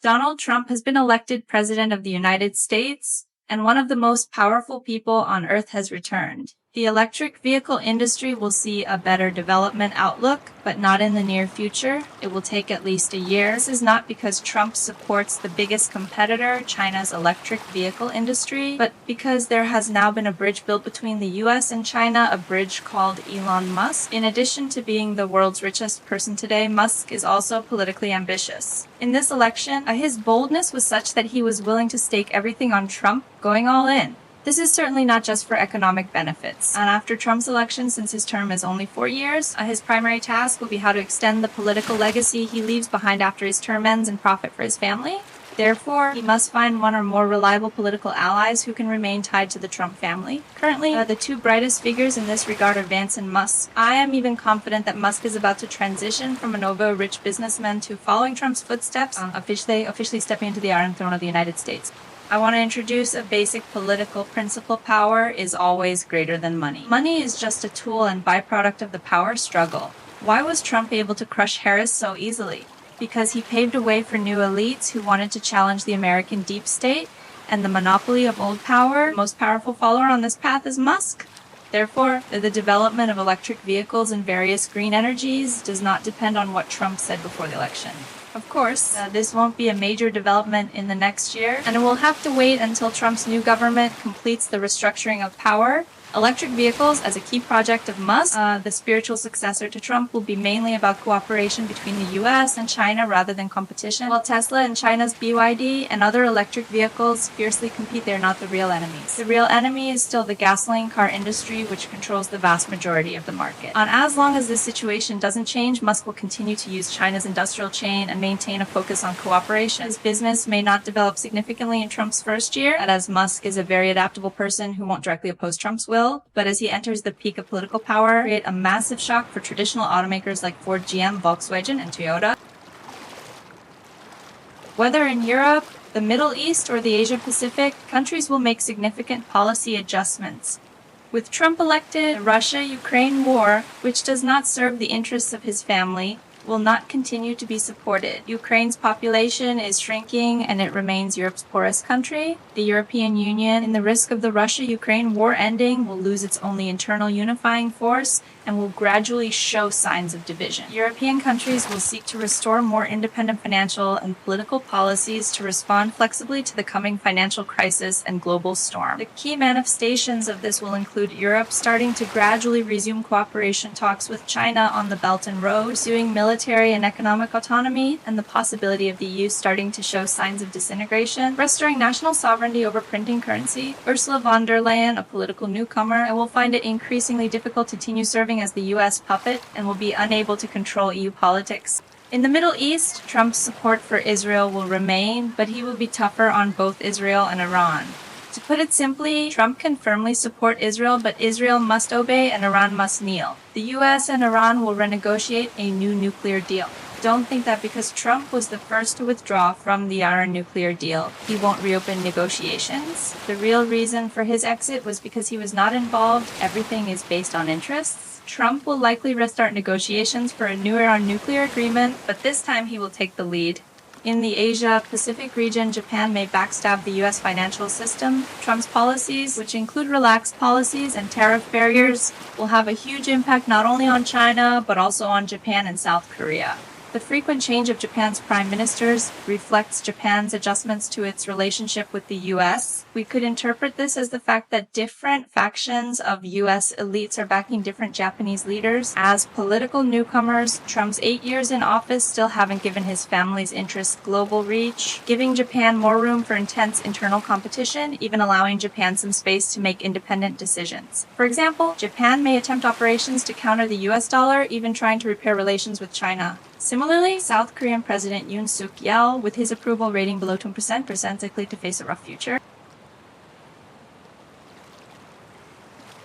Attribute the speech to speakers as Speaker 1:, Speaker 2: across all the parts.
Speaker 1: Donald Trump has been elected President of the United States, and one of the most powerful people on earth has returned. The electric vehicle industry will see a better development outlook, but not in the near future. It will take at least a year. This is not because Trump supports the biggest competitor, China's electric vehicle industry, but because there has now been a bridge built between the US and China, a bridge called Elon Musk. In addition to being the world's richest person today, Musk is also politically ambitious. In this election, his boldness was such that he was willing to stake everything on Trump, going all in. This is certainly not just for economic benefits. And after Trump's election, since his term is only 4 years, his primary task will be how to extend the political legacy he leaves behind after his term ends and profit for his family. Therefore, he must find one or more reliable political allies who can remain tied to the Trump family. Currently, the two brightest figures in this regard are Vance and Musk. I am even confident that Musk is about to transition from an over-rich businessman to following Trump's footsteps, officially stepping into the Iron Throne of the United States. I want to introduce a basic political principle. Power is always greater than money. Money is just a tool and byproduct of the power struggle. Why was Trump able to crush Harris so easily? Because he paved a way for new elites who wanted to challenge the American deep state and the monopoly of old power. The most powerful follower on this path is Musk. Therefore, the development of electric vehicles and various green energies does not depend on what Trump said before the election. Of course, this won't be a major development in the next year, and it will have to wait until Trump's new government completes the restructuring of power. Electric vehicles, as a key project of Musk, the spiritual successor to Trump, will be mainly about cooperation between the US and China rather than competition. While Tesla and China's BYD and other electric vehicles fiercely compete, they're not the real enemies. The real enemy is still the gasoline car industry, which controls the vast majority of the market. And as long as this situation doesn't change, Musk will continue to use China's industrial chain and maintain a focus on cooperation. His business may not develop significantly in Trump's first year, and as Musk is a very adaptable person who won't directly oppose Trump's will, but as he enters the peak of political power, create a massive shock for traditional automakers like Ford, GM, Volkswagen, and Toyota. Whether in Europe, the Middle East, or the Asia Pacific, countries will make significant policy adjustments. With Trump elected, the Russia-Ukraine war, which does not serve the interests of his family, will not continue to be supported. Ukraine's population is shrinking and it remains Europe's poorest country. The European Union, in the risk of the Russia-Ukraine war ending, will lose its only internal unifying force and will gradually show signs of division. European countries will seek to restore more independent financial and political policies to respond flexibly to the coming financial crisis and global storm. The key manifestations of this will include Europe starting to gradually resume cooperation talks with China on the Belt and Road, pursuing military and economic autonomy, and the possibility of the EU starting to show signs of disintegration, restoring national sovereignty over printing currency. Ursula von der Leyen, a political newcomer, will find it increasingly difficult to continue serving as the US puppet and will be unable to control EU politics. In the Middle East, Trump's support for Israel will remain, but he will be tougher on both Israel and Iran. To put it simply, Trump can firmly support Israel, but Israel must obey and Iran must kneel. The US and Iran will renegotiate a new nuclear deal. Don't think that because Trump was the first to withdraw from the Iran nuclear deal, he won't reopen negotiations. The real reason for his exit was because he was not involved. Everything is based on interests. Trump will likely restart negotiations for a new Iran nuclear agreement, but this time he will take the lead. In the Asia-Pacific region, Japan may backstab the U.S. financial system. Trump's policies, which include relaxed policies and tariff barriers, will have a huge impact not only on China, but also on Japan and South Korea. The frequent change of Japan's prime ministers reflects Japan's adjustments to its relationship with the U.S. We could interpret this as the fact that different factions of U.S. elites are backing different Japanese leaders. As political newcomers, Trump's 8 years in office still haven't given his family's interests global reach, giving Japan more room for intense internal competition, even allowing Japan some space to make independent decisions. For example, Japan may attempt operations to counter the U.S. dollar, even trying to repair relations with China. Similarly, South Korean President Yoon Suk-yeol, with his approval rating below 2%, presents likely to face a rough future.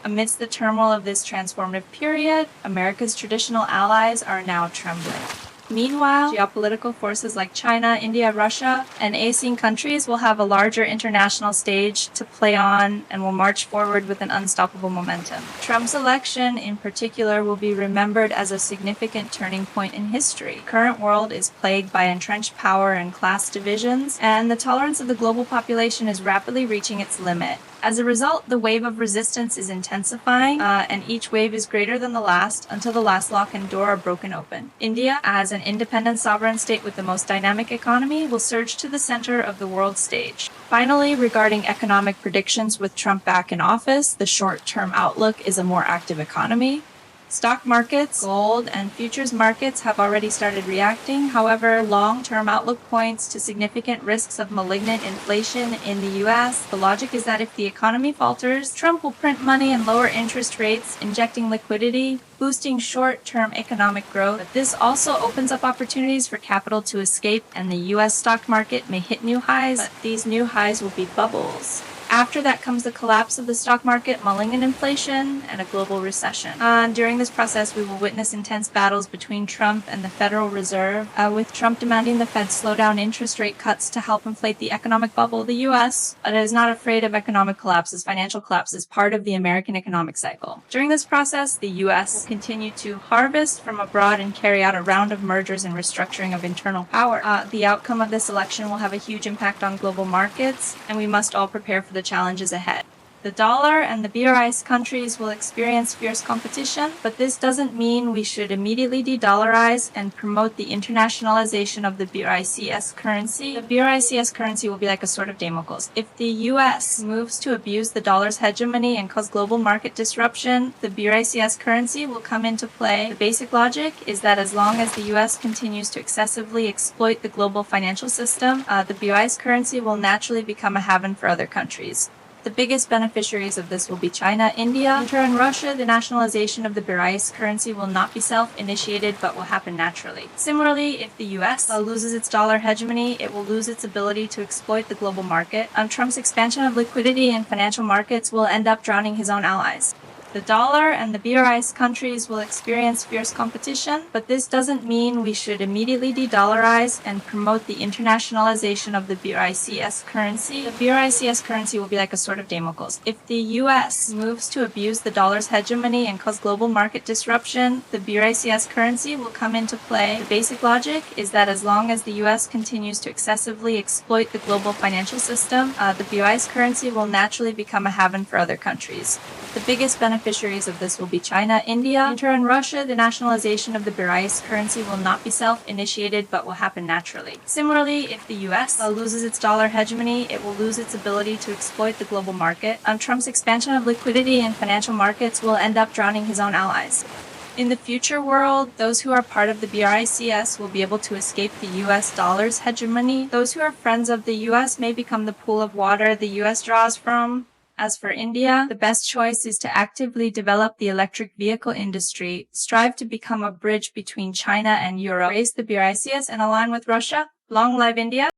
Speaker 1: Amidst the turmoil of this transformative period, America's traditional allies are now trembling. Meanwhile, geopolitical forces like China, India, Russia, and ASEAN countries will have a larger international stage to play on and will march forward with an unstoppable momentum. Trump's election, in particular, will be remembered as a significant turning point in history. The current world is plagued by entrenched power and class divisions, and the tolerance of the global population is rapidly reaching its limit. As a result, the wave of resistance is intensifying, and each wave is greater than the last until the last lock and door are broken open. India, as an independent sovereign state with the most dynamic economy, will surge to the center of the world stage. Finally, regarding economic predictions with Trump back in office, the short-term outlook is a more active economy. Stock markets, gold, and futures markets have already started reacting. However, long-term outlook points to significant risks of malignant inflation in the U.S. The logic is that if the economy falters, Trump will print money and lower interest rates, injecting liquidity, boosting short-term economic growth. But this also opens up opportunities for capital to escape, and the U.S. stock market may hit new highs, but these new highs will be bubbles. After that comes the collapse of the stock market, malignant inflation, and a global recession. During this process, we will witness intense battles between Trump and the Federal Reserve, with Trump demanding the Fed slow down interest rate cuts to help inflate the economic bubble. The U.S. is not afraid of economic collapses. Financial collapse is part of the American economic cycle. During this process, the U.S. will continue to harvest from abroad and carry out a round of mergers and restructuring of internal power. The outcome of this election will have a huge impact on global markets, and we must all prepare for the challenges ahead. The dollar and the BRICS countries will experience fierce competition, but this doesn't mean we should immediately de-dollarize and promote the internationalization of the BRICS currency. The BRICS currency will be like a sword of Damocles. If the US moves to abuse the dollar's hegemony and cause global market disruption, the BRICS currency will come into play. The basic logic is that as long as the US continues to excessively exploit the global financial system, the BRICS currency will naturally become a haven for other countries. The biggest beneficiaries of this will be China, India, and Russia. The nationalization of the BRICS currency will not be self-initiated, but will happen naturally. Similarly, if the U.S. loses its dollar hegemony, it will lose its ability to exploit the global market. Trump's expansion of liquidity in financial markets will end up drowning his own allies. The dollar and the BRICS countries will experience fierce competition, but this doesn't mean we should immediately de-dollarize and promote the internationalization of the BRICS currency. The BRICS currency will be like a sword of Damocles. If the US moves to abuse the dollar's hegemony and cause global market disruption, the BRICS currency will come into play. The basic logic is that as long as the US continues to excessively exploit the global financial system, the BRICS currency will naturally become a haven for other countries. The biggest beneficiaries of this will be China, India, and Russia. The nationalization of the BRICS currency will not be self-initiated, but will happen naturally. Similarly, if the U.S. loses its dollar hegemony, it will lose its ability to exploit the global market. Trump's expansion of liquidity in financial markets will end up drowning his own allies. In the future world, those who are part of the BRICS will be able to escape the US dollar's hegemony. Those who are friends of the US may become the pool of water the US draws from. As for India, the best choice is to actively develop the electric vehicle industry, strive to become a bridge between China and Europe, raise the BRICS, and align with Russia. Long live India!